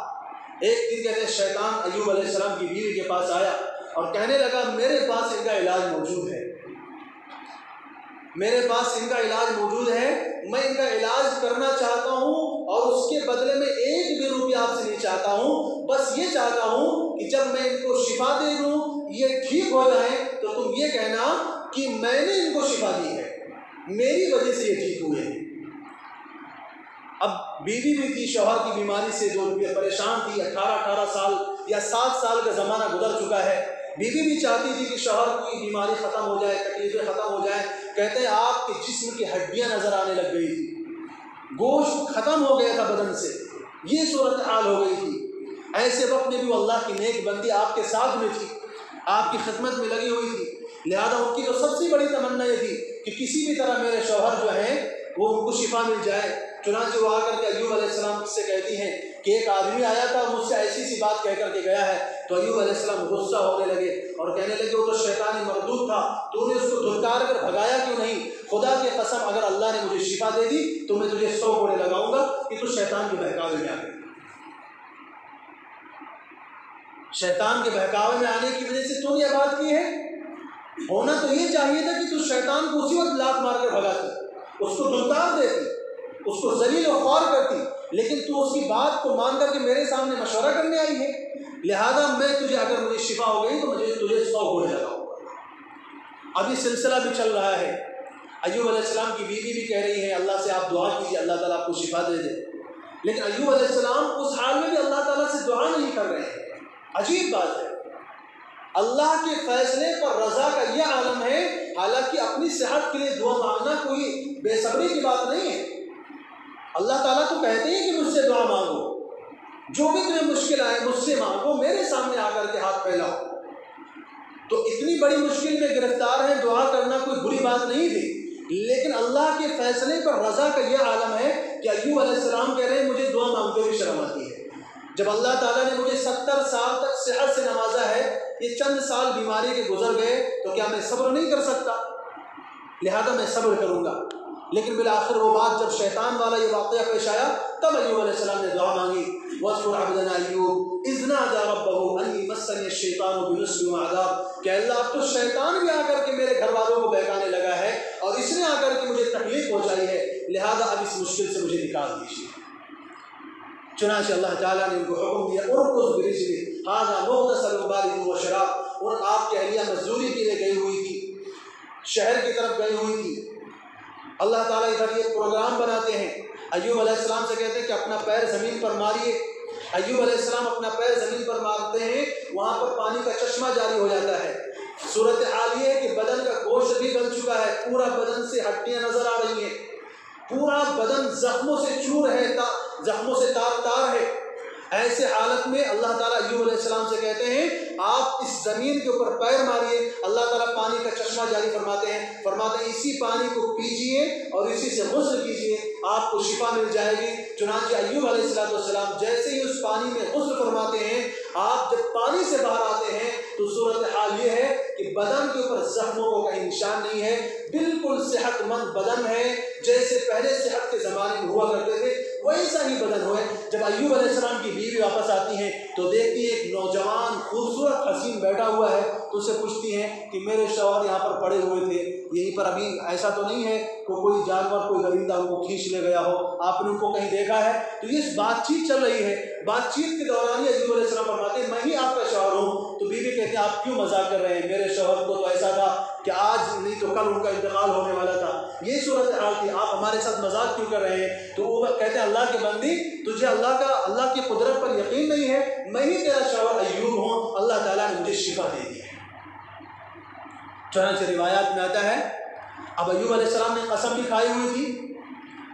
ایک دن کہتے ہیں شیطان ایوب علیہ السلام کی بیوی کے پاس آیا اور کہنے لگا میرے پاس ان کا علاج موجود ہے، میرے پاس ان کا علاج موجود ہے، میں ان کا علاج کرنا چاہتا ہوں اور اس کے بدلے میں 1 بھی روپیہ آپ سے نہیں چاہتا ہوں، بس یہ چاہتا ہوں کہ جب میں ان کو شفا دے دوں، یہ ٹھیک ہو جائیں تو تم یہ کہنا کہ میں نے ان کو شفا دی ہے، میری وجہ سے یہ ٹھیک ہوئے ہیں۔ اب بیوی بھی تھی، شوہر کی بیماری سے جو پریشان تھی، 18 سال یا 7 سال کا زمانہ گزر چکا ہے، بیوی بھی چاہتی تھی کہ شوہر کی بیماری ختم ہو جائے، تکلیفیں ختم ہو جائیں۔ کہتے ہیں آپ کے جسم کی ہڈیاں نظر آنے لگ گئی تھی، گوشت ختم ہو گیا تھا بدن سے، یہ صورتحال ہو گئی تھی۔ ایسے وقت میں بھی وہ اللہ کی نیک بندی آپ کے ساتھ میں تھی، آپ کی خدمت میں لگی ہوئی تھی، لہذا ان کی تو سب سے بڑی تمنا یہ تھی کہ کسی بھی طرح میرے شوہر جو ہیں وہ ان کو شفا مل جائے۔ چنانچہ وہ آ کر کے ایوب علیہ السلام سے کہتی ہیں کہ ایک آدمی آیا تھا مجھ سے ایسی سی بات کہہ کر کے گیا ہے، تو ایوب علیہ السلام غصہ ہونے لگے اور کہنے لگے وہ تو شیطانی مردود تھا، تو نے اس کو دھلکار کر بھگایا کیوں نہیں؟ خدا کی قسم اگر اللہ نے مجھے شفا دے دی تو میں تجھے 100 کوڑے لگاؤں گا کہ تو شیطان کے بہکاوے میں آ گئی۔ شیطان کے بہکاوے میں آنے کی وجہ سے تو نے یہ بات کی ہے، ہونا تو یہ چاہیے تھا کہ تو شیطان کو اسی وقت لات مار کر بھگاتی، اس کو دلکار دیتی، اس کو ذلیل و خوار کرتی، لیکن تو اس کی بات کو مان کر کے میرے سامنے مشورہ کرنے آئی ہے، لہذا میں تجھے، اگر مجھے شفا ہو گئی تو تجھے 100 گھوڑے لگاؤں گا۔ اب یہ سلسلہ بھی چل رہا ہے، ایوب علیہ السلام کی بیوی بھی کہہ رہی ہے اللہ سے آپ دعا کیجیے اللہ تعالیٰ آپ کو شفا دے دے، لیکن ایوب علیہ السلام اس حال میں بھی اللہ تعالیٰ سے دعا نہیں کر رہے ہیں۔ عجیب بات ہے، اللہ کے فیصلے پر رضا کا یہ عالم ہے، حالانکہ اپنی صحت کے لیے دعا مانگنا کوئی بے صبری کی بات نہیں ہے۔ اللہ تعالیٰ تو کہتے ہیں کہ مجھ سے دعا مانگو، جو بھی تمہیں مشکل آئے مجھ سے مانگو، میرے سامنے آ کر کے ہاتھ پھیلاؤ۔ تو اتنی بڑی مشکل میں گرفتار ہے، دعا کرنا کوئی بری بات نہیں تھی، لیکن اللہ کے فیصلے پر رضا کا یہ عالم ہے کہ ایوب علیہ السلام کہہ رہے ہیں مجھے دعا مانگتے ہوئے شرم آتی ہے۔ جب اللہ تعالیٰ نے مجھے 70 سال تک صحت سے نوازا ہے، یہ چند سال بیماری کے گزر گئے تو کیا میں صبر نہیں کر سکتا؟ لہذا میں صبر کروں گا۔ لیکن بالآخر وہ بات جب شیطان والا یہ واقعہ پیش آیا تب ایوب علیہ السلام نے دعا مانگی، وَاذْكُرْ عَبْدَنَا أَيُّوبَ إِذْ نَادَىٰ رَبَّهُ أَنِّي مَسَّنِيَ الشَّيْطَانُ بِنُصْبٍ وَعَذَابٍ کہ اللہ اب تو شیطان بھی آ کر کے میرے گھر والوں کو بہکانے لگا ہے اور اس نے آ کر کے مجھے تکلیف پہنچائی ہے، لہذا اب اس مشکل سے مجھے نکال دیجیے۔ چنانچہ اللہ تعالیٰ نے ان کو حکم دیا ارکض برجلک ھذا مغتسل بارد وشراب، اور آپ کی اہلیہ مزدوری کے لیے گئی ہوئی تھی، شہر کی طرف گئی ہوئی تھی۔ اللہ تعالیٰ ادھر یہ پروگرام بناتے ہیں، ایوب علیہ السلام سے کہتے ہیں کہ اپنا پیر زمین پر ماریے۔ ایوب علیہ السلام اپنا پیر زمین پر مارتے ہیں، وہاں پر پانی کا چشمہ جاری ہو جاتا ہے۔ صورتحال یہ ہے کہ بدن کا گوشت بھی بن چکا ہے، پورا بدن سے ہڈیاں نظر آ رہی ہیں، پورا بدن زخموں سے چور ہے، زخموں سے تار تار ہے۔ ایسے حالت میں اللہ تعالیٰ ایوب علیہ السلام سے کہتے ہیں آپ اس زمین کے اوپر پیر ماریے۔ اللہ تعالیٰ پانی کا چشمہ جاری فرماتے ہیں اسی پانی کو پیجیے اور اسی سے غسل کیجیے، آپ کو شفا مل جائے گی۔ چنانچہ ایوب علیہ السلام جیسے ہی اس پانی میں غسل فرماتے ہیں، آپ جب پانی سے باہر آتے ہیں تو صورتحال یہ ہے کہ بدن کے اوپر زخموں کو کہیں نشان نہیں ہے، بالکل صحت مند بدن ہے، جیسے پہلے صحت کے زمانے میں ہوا کرتے تھے ویسا ہی بدن ہوئے۔ جب ایوب علیہ السلام کی بیوی واپس آتی ہیں تو دیکھتی ہے ایک نوجوان خوبصورت حسین بیٹھا ہوا ہے، تو اسے پوچھتی ہیں کہ میرے شوہر یہاں پر پڑے ہوئے تھے، یہیں پر ابھی ایسا تو نہیں ہے کہ کوئی جانور کوئی درندہ ان کو کھینچ لے گیا ہو، آپ نے ان کو کہیں دیکھا ہے؟ تو یہ بات چیت چل رہی ہے، بات چیت کے دوران ایوب علیہ السلام فرماتے ہیں میں ہی آپ کا شوہر ہوں۔ تو بیوی کہتے ہیں آپ کیوں مذاق کر رہے ہیں، میرے شوہر کو تو ایسا تھا کہ آج نہیں تو کل ان کا انتقال ہونے والا تھا، یہ صورتحال تھی، آپ ہمارے ساتھ مذاق کیوں کر رہے ہیں؟ تو وہ کہتے ہیں اللہ کے بندی تجھے اللہ کی قدرت پر یقین نہیں ہے، میں ہی تیرا شوہر ایوب ہوں، اللہ تعالیٰ نے مجھے شفا دے دی ہے۔ چنانچہ روایات میں آتا ہے اب ایوب علیہ السلام نے قسم بھی کھائی ہوئی تھی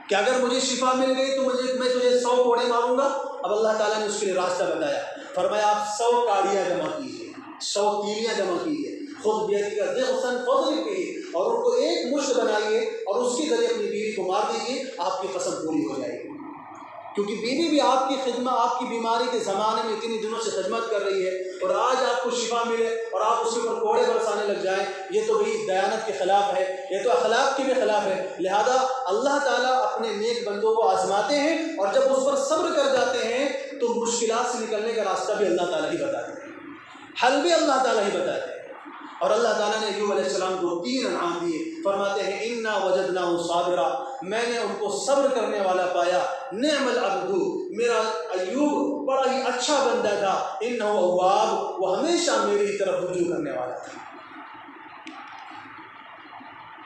کہ اگر مجھے شفا مل گئی تو میں تجھے 100 کوڑے ماروں گا۔ اب اللہ تعالیٰ نے اس کے لیے راستہ بتایا، فرمایا آپ 100 کاڑیاں جمع کیجیے، 100 تیلیاں جمع کیجیے، خود بیٹی کا ذغصاً فضل کی، اور ان کو ایک مشت بنائیے اور اس کے ذریعے اپنی بیوی کو مار دیجیے، آپ کی قسم پوری ہو جائے گی۔ کیونکہ بیوی بھی آپ کی خدمت، آپ کی بیماری کے زمانے میں اتنی دنوں سے خدمت کر رہی ہے اور آج آپ کو شفا ملے اور آپ اس کے اوپر کوڑے برسانے لگ جائیں، یہ تو بھی دیانت کے خلاف ہے، یہ تو اخلاق کے بھی خلاف ہے۔ لہذا اللہ تعالیٰ اپنے نیک بندوں کو آزماتے ہیں اور جب اس پر صبر کر جاتے ہیں تو مشکلات سے نکلنے کا راستہ بھی اللہ تعالیٰ ہی بتاتے ہیں، حل بھی اللہ تعالیٰ ہی بتاتے ہیں۔ اور اللہ تعالیٰ نے ایوب علیہ السلام کو 3 انعام دیے، فرماتے ہیں انا وجدناہ صابرا، میں نے ان کو صبر کرنے والا پایا، نعم العبد، میرا ایوب بڑا ہی اچھا بندہ تھا، انہ اواب، وہ ہمیشہ میری طرف رجوع کرنے والا تھا۔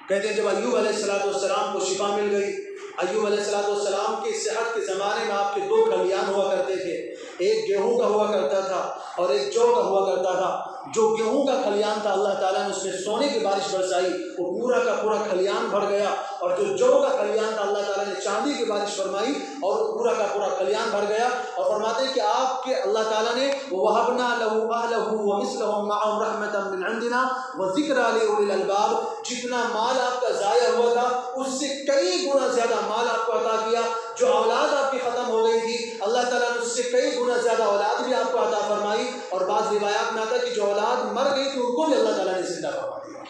کہتے ہیں جب ایوب علیہ السلام کو شفا مل گئی، ایوب علیہ السلام کی صحت کے زمانے میں آپ کے 2 کھلیان ہوا کرتے تھے، ایک گیہوں کا ہوا کرتا تھا اور ایک جو کا ہوا کرتا تھا۔ جو گیہوں کا کھلیان تھا اللہ تعالیٰ نے اس میں سونے کی بارش برسائی، وہ پورا کا پورا کھلیان بھر گیا، اور جو کا کھلیان تھا اللہ تعالیٰ نے چاندی کی بارش فرمائی اور پورا کا پورا کھلیان بھر گیا۔ اور فرماتے ہیں کہ آپ کے اللہ تعالیٰ نے وَوَهَبْنَا لَهُ أَهْلَهُ وَمِثْلَهُمْ مَعَهُمْ رَحْمَةً مِّنْ عِندِنَا وَذِكْرَىٰ لِأُولِي الْأَلْبَابِ، جتنا مال آپ کا ضائع ہوا تھا اس سے کئی گنا زیادہ مال آپ کو عطا کیا۔ جو اولاد آپ کی ختم ہو گئی تھی اللہ تعالیٰ نے اس سے کئی گنا زیادہ اولاد بھی آپ کو عطا فرمائی، اور بعض روایات میں آتا ہے کہ جو اولاد مر گئی تھی ان کو بھی اللہ تعالیٰ نے زندہ فرما دیا۔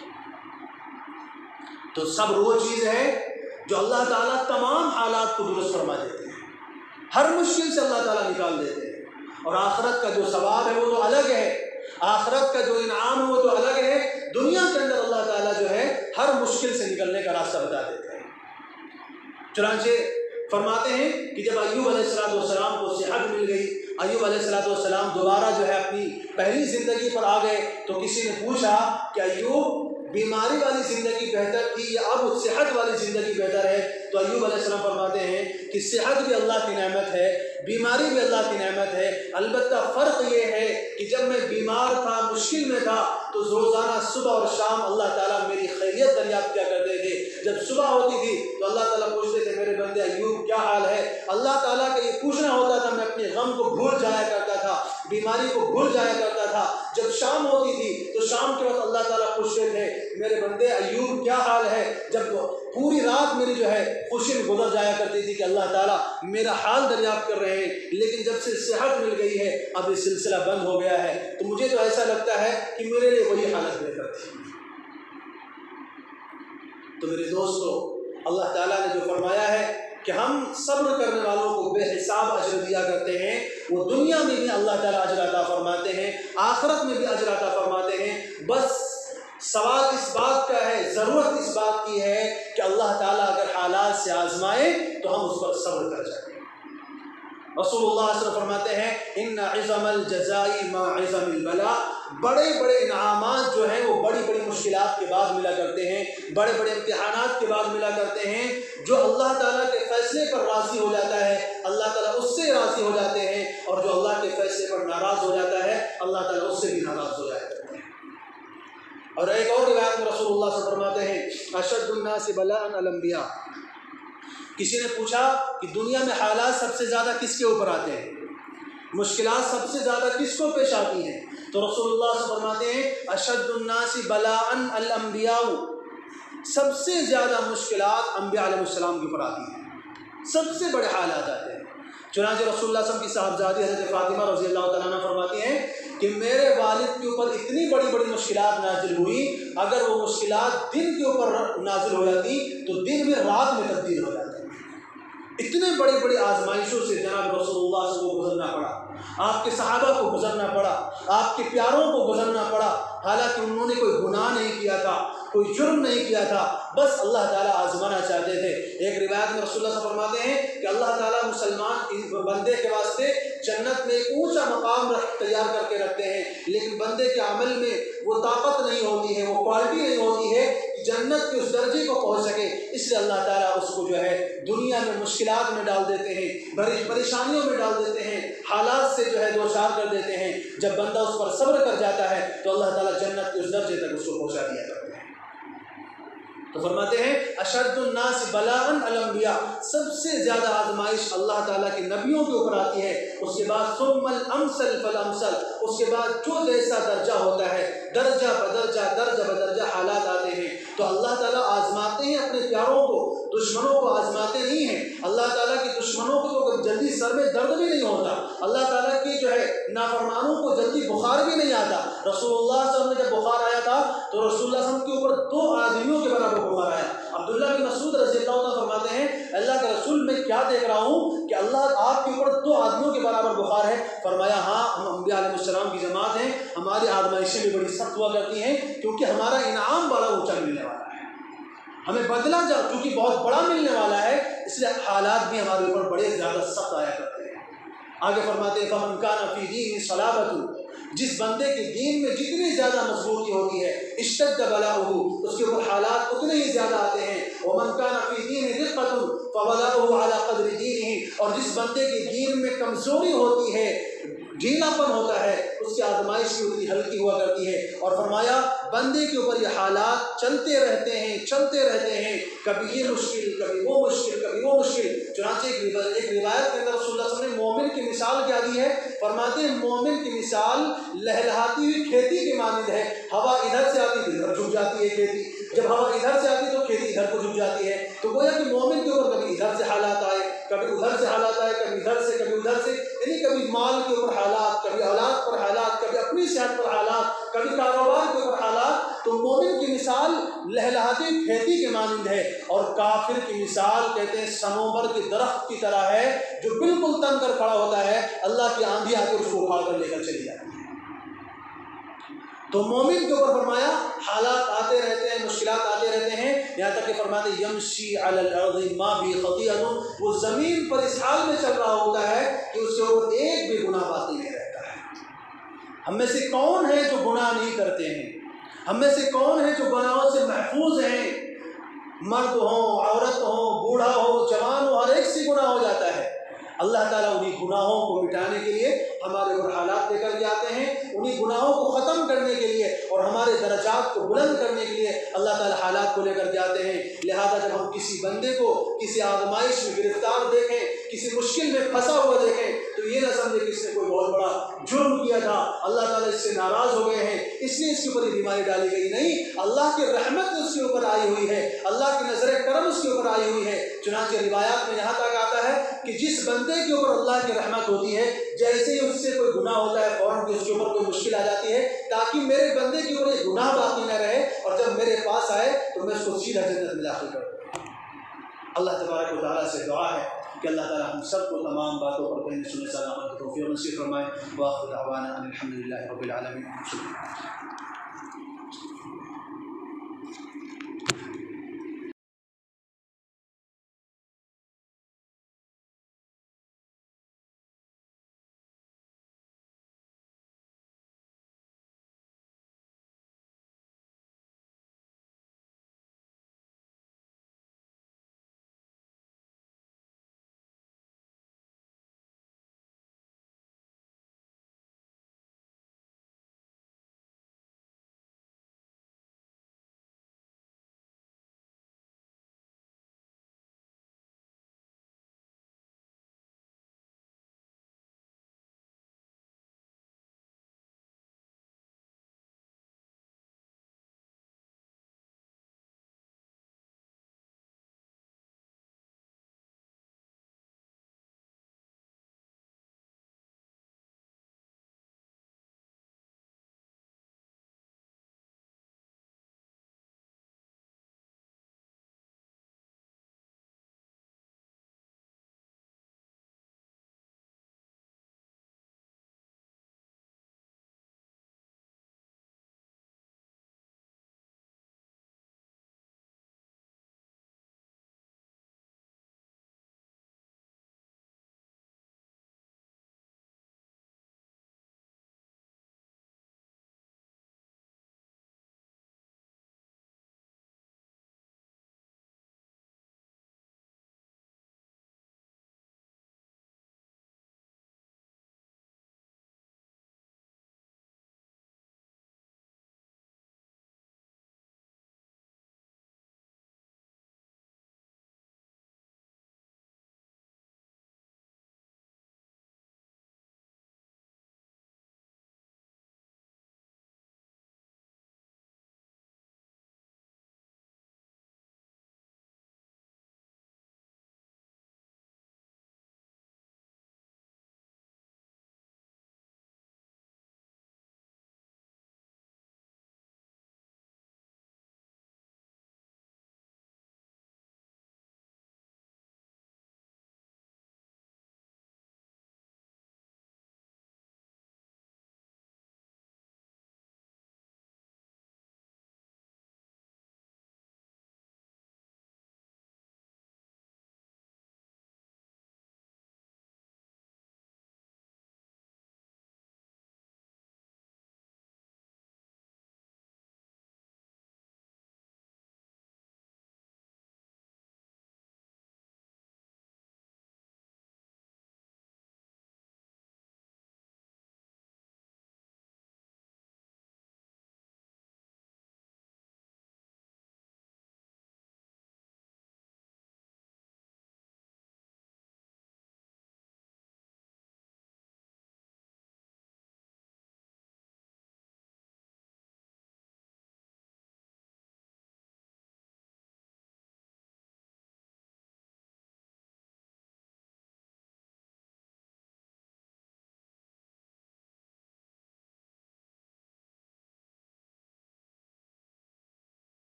تو صبر وہ چیز ہے جو اللہ تعالیٰ تمام حالات کو درست فرما دیتے ہیں، ہر مشکل سے اللہ تعالیٰ نکال دیتے ہیں، اور آخرت کا جو ثواب ہے وہ تو الگ ہے، آخرت کا جو انعام ہے وہ تو الگ ہے۔ دنیا کے اندر اللہ تعالیٰ جو ہے ہر مشکل سے نکلنے کا راستہ بتا دیتے ہیں۔ چنانچہ فرماتے ہیں کہ جب ایوب علیہ السلام کو صحت مل گئی، ایوب علیہ السلام دوبارہ جو ہے اپنی پہلی زندگی پر آ گئے، تو کسی نے پوچھا کہ ایوب بیماری والی زندگی بہتر تھی یا اب صحت والی زندگی بہتر ہے؟ تو ایوب علیہ السلام فرماتے ہیں کہ صحت بھی اللہ کی نعمت ہے، بیماری بھی اللہ کی نعمت ہے، البتہ فرق یہ ہے کہ جب میں بیمار تھا، مشکل میں تھا، تو روزانہ صبح اور شام اللہ تعالیٰ میری خیریت دریافت کیا کرتے تھے۔ جب صبح ہوتی تھی تو اللہ تعالیٰ پوچھتے تھے میرے بندے ایوب کیا حال ہے؟ اللہ تعالیٰ کا یہ پوچھنا ہوتا تھا، میں اپنے غم کو بھول جایا کرتا تھا، بیماری کو بھول جایا کرتا تھا۔ جب شام ہوتی تھی تو شام کے وقت اللہ تعالیٰ پوچھتے تھے میرے بندے ایوب کیا حال ہے؟ جب پوری رات میری جو ہے خوشی میں گزر جایا کرتی تھی کہ اللہ تعالیٰ میرا حال دریافت کر رہے ہیں، لیکن جب سے صحت مل گئی ہے اب یہ سلسلہ بند ہو گیا ہے، تو مجھے تو ایسا لگتا ہے کہ میرے لیے وہی حالت بہتر تھی۔ تو میرے دوستو، اللہ تعالیٰ نے جو فرمایا ہے کہ ہم صبر کرنے والوں کو بے حساب اجر دیا کرتے ہیں، وہ دنیا میں بھی اللہ تعالیٰ اجر عطا فرماتے ہیں، آخرت میں بھی اجر عطا فرماتے ہیں۔ بس سوال اس بات کا ہے، ضرورت اس بات کی ہے کہ اللہ تعالیٰ اگر حالات سے آزمائے تو ہم اس پر صبر کر جائیں۔ رسول اللہ صلی اللہ علیہ وسلم فرماتے ہیں ان عظم الجزاء مع عظم البلاء، بڑے بڑے انعامات جو ہیں وہ بڑی بڑی مشکلات کے بعد ملا کرتے ہیں، بڑے بڑے امتحانات کے بعد ملا کرتے ہیں۔ جو اللہ تعالیٰ کے فیصلے پر راضی ہو جاتا ہے اللہ تعالیٰ اس سے راضی ہو جاتے ہیں، اور جو اللہ کے فیصلے پر ناراض ہو جاتا ہے اللہ تعالیٰ اس سے بھی ناراض ہو جاتا ہے۔ اور ایک اور روایت میں رسول اللہ صلی اللہ علیہ وسلم فرماتے ہیں اشد الناس بلاء الانبیاء، کسی نے پوچھا کہ دنیا میں حالات سب سے زیادہ کس کے اوپر آتے ہیں، مشکلات سب سے زیادہ کس کو پیش آتی ہیں؟ تو رسول اللہ صلی اللہ علیہ وسلم فرماتے ہیں اشد الناس بلاء الانبیاء، سب سے زیادہ مشکلات انبیاء علیہ السلام کے اوپر آتی ہیں، سب سے بڑے حالات آتے ہیں۔ چنانچہ رسول اللہ صلی اللہ علیہ وسلم کی صاحبزادی حضرت فاطمہ رضی اللہ تعالیٰ عنہ فرماتی ہیں کہ میرے والد کے اوپر اتنی بڑی بڑی مشکلات نازل ہوئی، اگر وہ مشکلات دن کے اوپر نازل ہو جاتی تو دن میں رات میں تبدیل ہو جاتی۔ اتنے بڑی بڑی آزمائشوں سے جناب رسول اللہ سے کو گزرنا پڑا، آپ کے صحابہ کو گزرنا پڑا، آپ کے پیاروں کو گزرنا پڑا، حالانکہ انہوں نے کوئی گناہ نہیں کیا تھا، کوئی جرم نہیں کیا تھا، بس اللہ تعالیٰ آزمانا چاہتے تھے۔ ایک روایت میں رسول اللہ صلی اللہ علیہ وسلم فرماتے ہیں کہ اللہ تعالیٰ مسلمان بندے کے واسطے جنت میں ایک اونچا مقام تیار کر کے رکھتے ہیں، لیکن بندے کے عمل میں وہ طاقت نہیں ہوتی ہے، وہ کوالٹی نہیں ہوتی ہے کہ جنت کے اس درجے کو پہنچ سکے، اس لیے اللہ تعالیٰ اس کو جو ہے دنیا میں مشکلات میں ڈال دیتے ہیں، بڑی پریشانیوں میں ڈال دیتے ہیں، حالات سے جو ہے دوچار کر دیتے ہیں۔ جب بندہ اس پر صبر کر جاتا ہے تو اللہ تعالیٰ جنت کے اس درجے تک اس کو پہنچا دیا کرتے ہیں۔ تو فرماتے ہیں اشد الناس بلاء الانبیاء، سب سے زیادہ آزمائش اللہ تعالیٰ کے نبیوں کے اوپر آتی ہے، اس کے بعد ثم الامثل فالامثل، اس کے بعد جو جیسا درجہ ہوتا ہے درجہ بدرجہ حالات آتے ہیں۔ تو اللہ تعالیٰ آزماتے ہیں اپنے پیاروں کو، دشمنوں کو آزماتے نہیں ہیں۔ اللہ تعالیٰ کے دشمنوں کو تو جلدی سر میں درد بھی نہیں ہوتا، اللہ تعالیٰ کی جو ہے نافرمانوں کو جلدی بخار بھی نہیں آتا۔ رسول اللہ صلی اللہ علیہ وسلم نے جب بخار آیا تھا تو رسول اللہ صلی اللہ علیہ وسلم کے اوپر 2 آدمیوں کے برابر بخار آیا۔ عبداللہ بن مسعود رضی اللہ عنہ فرماتے ہیں اللہ کے رسول میں کیا دیکھ رہا ہوں کہ اللہ آپ کے اوپر 2 آدمیوں کے برابر بخار ہے؟ فرمایا ہاں، ہم انبیاء علیہ السلام کی جماعت ہیں، ہماری آزمائشیں بھی بڑی سخت ہوا کرتی ہیں کیونکہ ہمارا انعام بڑا اونچا ملنے والا ہے، ہمیں بدلہ چونکہ بہت بڑا ملنے والا ہے، اس لیے حالات بھی ہمارے اوپر بڑے زیادہ سخت آیا کرتے ہیں۔ آگے فرماتے ہیں فَمَنْ كَانَ فِي دِينِهِ صَلَابَةٌ، جس بندے کے دین میں جتنی زیادہ مضبوطی ہوتی ہے اشتد بلاؤہ، اس کے اوپر حالات اتنے ہی زیادہ آتے ہیں۔ وَمَنْ كَانَ فِي دِينِهِ رِقَّةٌ فَبَلَاؤُهُ عَلَى قَدْرِ دِينِهِ، اور جس بندے کے دین میں کمزوری ہوتی ہے، ڈھیلا پن ہوتا ہے، اس کی آزمائش بھی اتنی ہلکی ہوا کرتی ہے۔ اور فرمایا بندے کے اوپر یہ حالات چلتے رہتے ہیں، کبھی یہ مشکل، کبھی وہ مشکل، کبھی وہ مشکل۔ چنانچہ ایک روایت کے اندر رسول اللہ صلی اللہ علیہ وسلم نے مومن کی مثال کیا دی ہے؟ فرماتے ہیں مومن کی مثال لہلہاتی ہوئی کھیتی کی مانند ہے، ہوا ادھر سے آتی تو ادھر جھک جاتی ہے کھیتی، جب ہوا ادھر سے آتی تو کھیتی ادھر کو جھک جاتی ہے۔ تو گویا کہ مومن کے اوپر کبھی ادھر سے حالات آئے، کبھی ادھر سے حالات آئے، کبھی ادھر سے، کبھی ادھر سے، یعنی کبھی مال کے اوپر حالات، کبھی اولاد پر حالات، کبھی اپنی صحت پر حالات، کبھی کاروبار کے اوپر حالات۔ تو مومن کی مثال لہلہاتی کھیتی کے مانند ہے، اور کافر کی مثال کہتے ہیں صنوبر کے درخت کی طرح ہے جو بالکل تن کر کھڑا ہوتا ہے، اللہ کی آندھی آ کے اس کو اکھاڑ کر لے کر چلی جاتی ہے۔ تو مومن کے اوپر فرمایا حالات آتے رہتے ہیں، مشکلات آتے رہتے ہیں، یہاں تک کہ فرماتے یمشی علی الارض ما بی خطیئۃ، وہ زمین پر اس حال میں چل رہا ہوتا ہے کہ اس کے اوپر ایک بھی گناہ باقی نہیں رہتا ہے۔ ہم میں سے کون ہے جو گناہ نہیں کرتے ہیں؟ ہم میں سے کون ہے جو گناہوں سے محفوظ ہیں؟ مرد ہوں، عورت ہوں، بوڑھا ہو، جوان ہو، ہر ایک سے گناہ ہو جاتا ہے۔ اللہ تعالیٰ انہی گناہوں کو مٹانے کے لیے ہمارے اوپر حالات لے کر کے آتے ہیں، انہی گناہوں کو ختم کرنے کے لیے اور ہمارے درجات کو بلند کرنے کے لیے اللہ تعالیٰ حالات کو لے کر کے آتے ہیں۔ لہذا جب ہم کسی بندے کو کسی آزمائش میں گرفتار دیکھیں، کسی مشکل میں پھنسا ہوا دیکھیں، تو یہ نہ سمجھے کہ اس نے کوئی بہت بڑا جرم کیا تھا، اللہ تعالیٰ اس سے ناراض ہو گئے ہیں اس لیے اس کے اوپر یہ بیماری ڈالی گئی۔ نہیں، اللہ کی رحمت اس کے اوپر آئی ہوئی ہے، اللہ کی نظر کرم اس کے اوپر آئی ہوئی ہے۔ چنانچہ روایات میں یہاں تک آتا ہے کہ جس بندے کے اوپر اللہ کی رحمت ہوتی ہے، جیسے ہی اس سے کوئی گناہ ہوتا ہے فوراً اس کے اوپر کوئی مشکل آ جاتی ہے، تاکہ میرے بندے کے اوپر یہ گناہ باقی نہ رہے، اور جب میرے پاس آئے تو میں اس کو سیدھا جنت میں داخل کروں۔ اللہ تبارک و تعالیٰ سے دعا ہے کہ اللہ تعالیٰ ہم سب کو تمام باتوں پر کہنے سننے سلامت توفیق نصیب فرمائے۔ وآخر دعوانا ان الحمد للہ رب العالمین۔